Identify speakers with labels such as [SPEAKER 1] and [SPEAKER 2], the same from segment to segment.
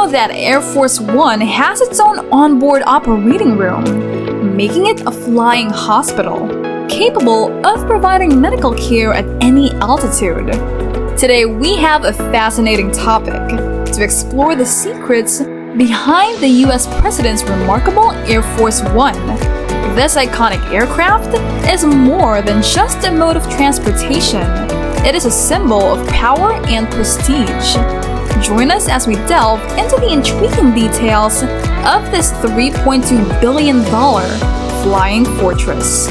[SPEAKER 1] know that Air Force One has its own onboard operating room, making it a flying hospital, capable of providing medical care at any altitude. Today, we have a fascinating topic to explore the secrets behind the US President's remarkable Air Force One. This iconic aircraft is more than just a mode of transportation. It is a symbol of power and prestige. Join us as we delve into the intriguing details of this $3.2 billion flying fortress.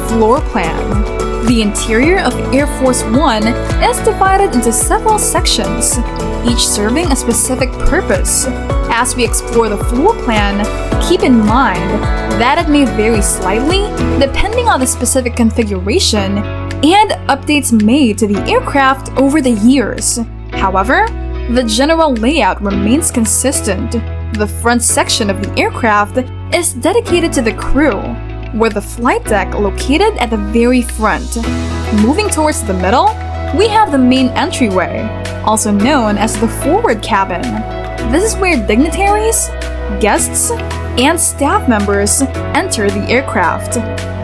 [SPEAKER 1] Floor plan. The interior of Air Force One is divided into several sections, each serving a specific purpose. As we explore the floor plan, keep in mind that it may vary slightly depending on the specific configuration and updates made to the aircraft over the years. However, the general layout remains consistent. The front section of the aircraft is dedicated to the crew, with the flight deck located at the very front. Moving towards the middle, we have the main entryway, also known as the forward cabin. This is where dignitaries, guests, and staff members enter the aircraft.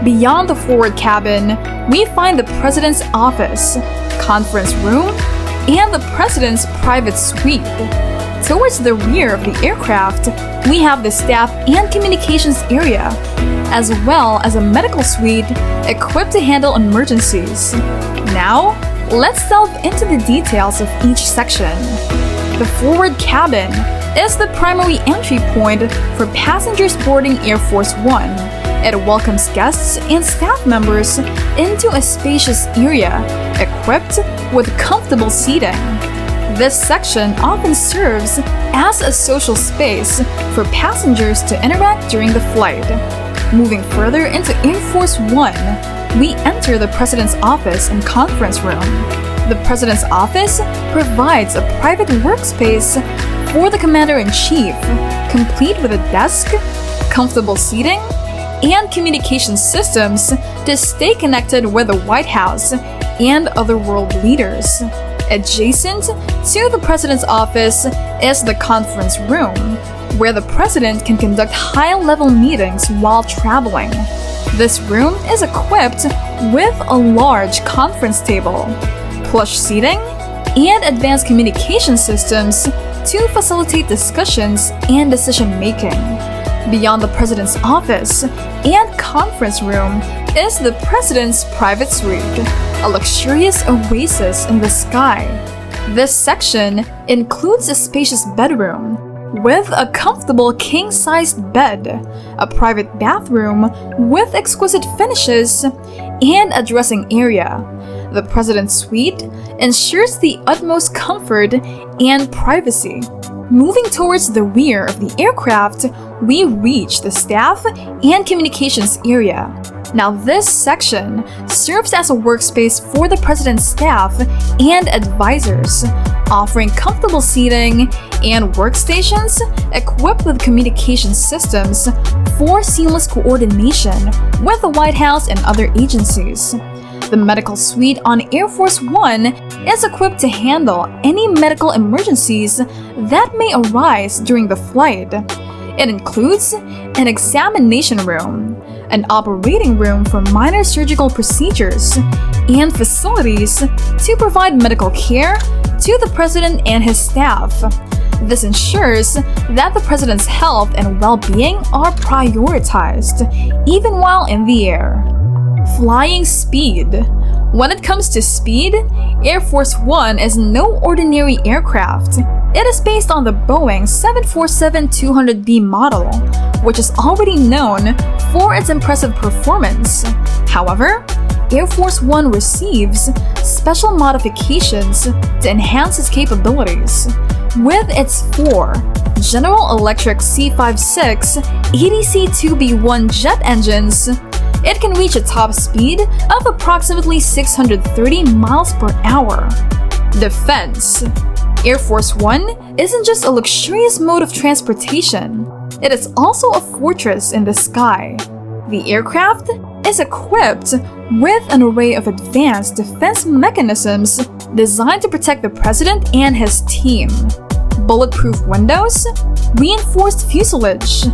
[SPEAKER 1] Beyond the forward cabin, we find the President's office, conference room, and the President's private suite. Towards the rear of the aircraft, we have the staff and communications area, as well as a medical suite equipped to handle emergencies. Now, let's delve into the details of each section. The forward cabin is the primary entry point for passengers boarding Air Force One. It welcomes guests and staff members into a spacious area equipped with comfortable seating. This section often serves as a social space for passengers to interact during the flight. Moving further into Air Force One, we enter the President's office and conference room. The President's office provides a private workspace for the Commander-in-Chief, complete with a desk, comfortable seating, and communication systems to stay connected with the White House and other world leaders. Adjacent to the President's office is the conference room, where the President can conduct high-level meetings while traveling. This room is equipped with a large conference table, plush seating, and advanced communication systems to facilitate discussions and decision-making. Beyond the President's office and conference room is the President's private suite, a luxurious oasis in the sky. This section includes a spacious bedroom with a comfortable king-sized bed, a private bathroom with exquisite finishes, and a dressing area. The President's suite ensures the utmost comfort and privacy. Moving towards the rear of the aircraft, we reach the staff and communications area. Now, this section serves as a workspace for the President's staff and advisors, offering comfortable seating and workstations equipped with communication systems for seamless coordination with the White House and other agencies. The medical suite on Air Force One is equipped to handle any medical emergencies that may arise during the flight. It includes an examination room, an operating room for minor surgical procedures, and facilities to provide medical care to the President and his staff. This ensures that the President's health and well-being are prioritized, even while in the air. Flying speed. When it comes to speed, Air Force One is no ordinary aircraft. It is based on the Boeing 747-200B model, which is already known for its impressive performance. However, Air Force One receives special modifications to enhance its capabilities. With its four General Electric C56 ADC-2B1 jet engines, it can reach a top speed of approximately 630 miles per hour. Defense. Air Force One isn't just a luxurious mode of transportation, it is also a fortress in the sky. The aircraft is equipped with an array of advanced defense mechanisms designed to protect the President and his team. bulletproof windows, reinforced fuselage,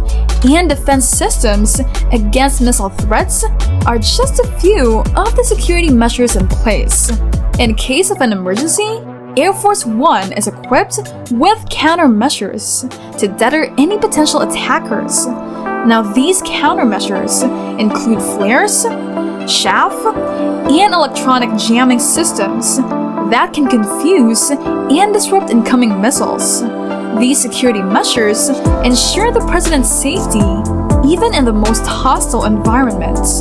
[SPEAKER 1] and defense systems against missile threats are just a few of the security measures in place. In case of an emergency, Air Force One is equipped with countermeasures to deter any potential attackers. Now, these countermeasures include flares, chaff, and electronic jamming systems that can confuse and disrupt incoming missiles. These security measures ensure the president's safety even in the most hostile environments.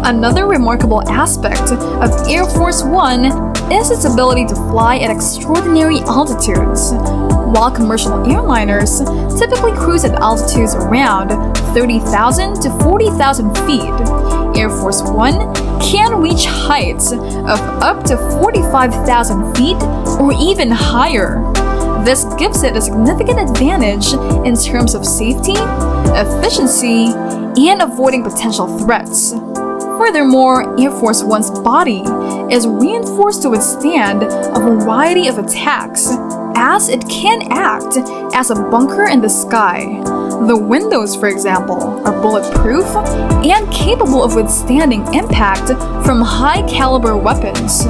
[SPEAKER 1] Another remarkable aspect of Air Force One is its ability to fly at extraordinary altitudes. While commercial airliners typically cruise at altitudes around 30,000 to 40,000 feet, Air Force One can reach heights of up to 45,000 feet or even higher. This gives it a significant advantage in terms of safety, efficiency, and avoiding potential threats. Furthermore, Air Force One's body is reinforced to withstand a variety of attacks, as it can act as a bunker in the sky. The windows, for example, are bulletproof and capable of withstanding impact from high-caliber weapons.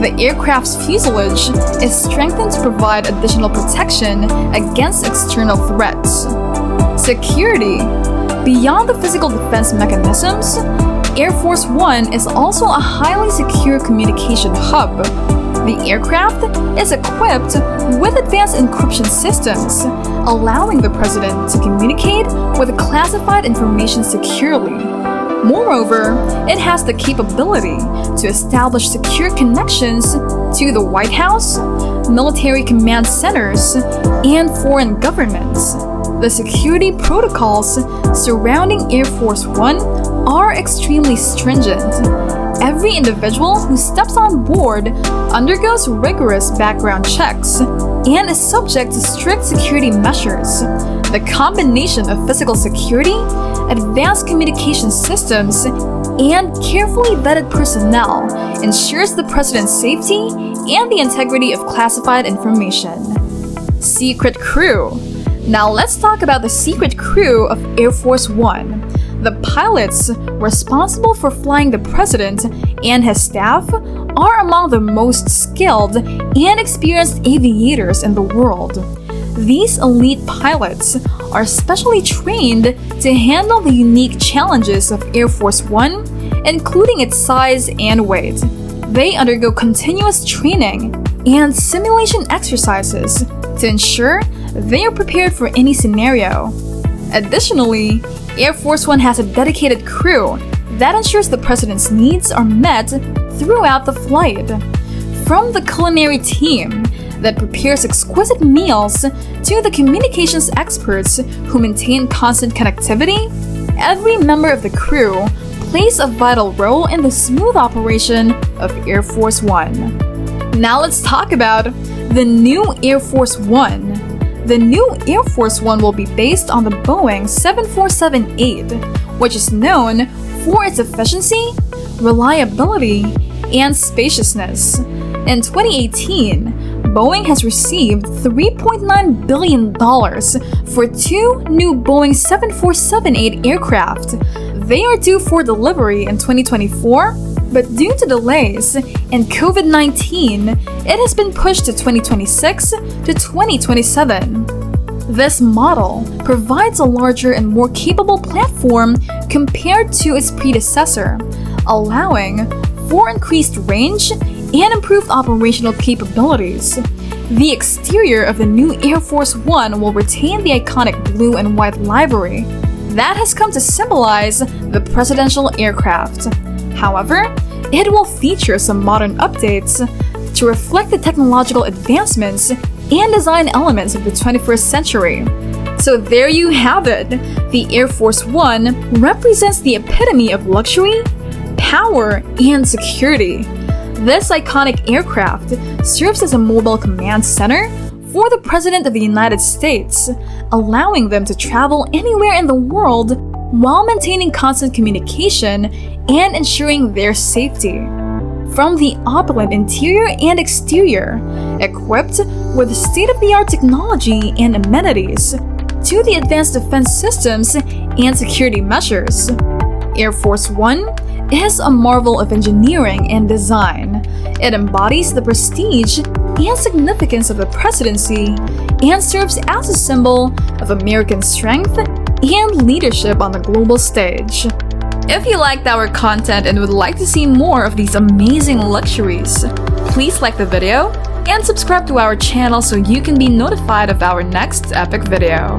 [SPEAKER 1] The aircraft's fuselage is strengthened to provide additional protection against external threats. Security. Beyond the physical defense mechanisms, Air Force One is also a highly secure communication hub. The aircraft is equipped with advanced encryption systems, allowing the president to communicate with classified information securely. Moreover, it has the capability to establish secure connections to the White House, military command centers, and foreign governments. The security protocols surrounding Air Force One are extremely stringent. Every individual who steps on board undergoes rigorous background checks and is subject to strict security measures. The combination of physical security, advanced communication systems, and carefully vetted personnel ensures the president's safety and the integrity of classified information. Secret crew. Now let's talk about the secret crew of Air Force One. The pilots responsible for flying the president and his staff are among the most skilled and experienced aviators in the world. These elite pilots are specially trained to handle the unique challenges of Air Force One, including its size and weight. They undergo continuous training and simulation exercises to ensure they are prepared for any scenario. Additionally, Air Force One has a dedicated crew that ensures the president's needs are met throughout the flight. From the culinary team that prepares exquisite meals to the communications experts who maintain constant connectivity, every member of the crew plays a vital role in the smooth operation of Air Force One. Now let's talk about the new Air Force One. The new Air Force One will be based on the Boeing 747-8, which is known for its efficiency, reliability, and spaciousness. In 2018, Boeing has received $3.9 billion for two new Boeing 747-8 aircraft. They are due for delivery in 2024, but due to delays and COVID-19, it has been pushed to 2026 to 2027. This model provides a larger and more capable platform compared to its predecessor, allowing for increased range and improved operational capabilities. The exterior of the new Air Force One will retain the iconic blue and white livery that has come to symbolize the presidential aircraft. However, it will feature some modern updates to reflect the technological advancements and design elements of the 21st century. So there you have it. The Air Force One represents the epitome of luxury, power, and security. This iconic aircraft serves as a mobile command center for the President of the United States, allowing them to travel anywhere in the world while maintaining constant communication and ensuring their safety. From the opulent interior and exterior, equipped with state-of-the-art technology and amenities, to the advanced defense systems and security measures. Air Force One is a marvel of engineering and design. It embodies the prestige and significance of the presidency and serves as a symbol of American strength and leadership on the global stage. If you liked our content and would like to see more of these amazing luxuries, please like the video and subscribe to our channel so you can be notified of our next epic video.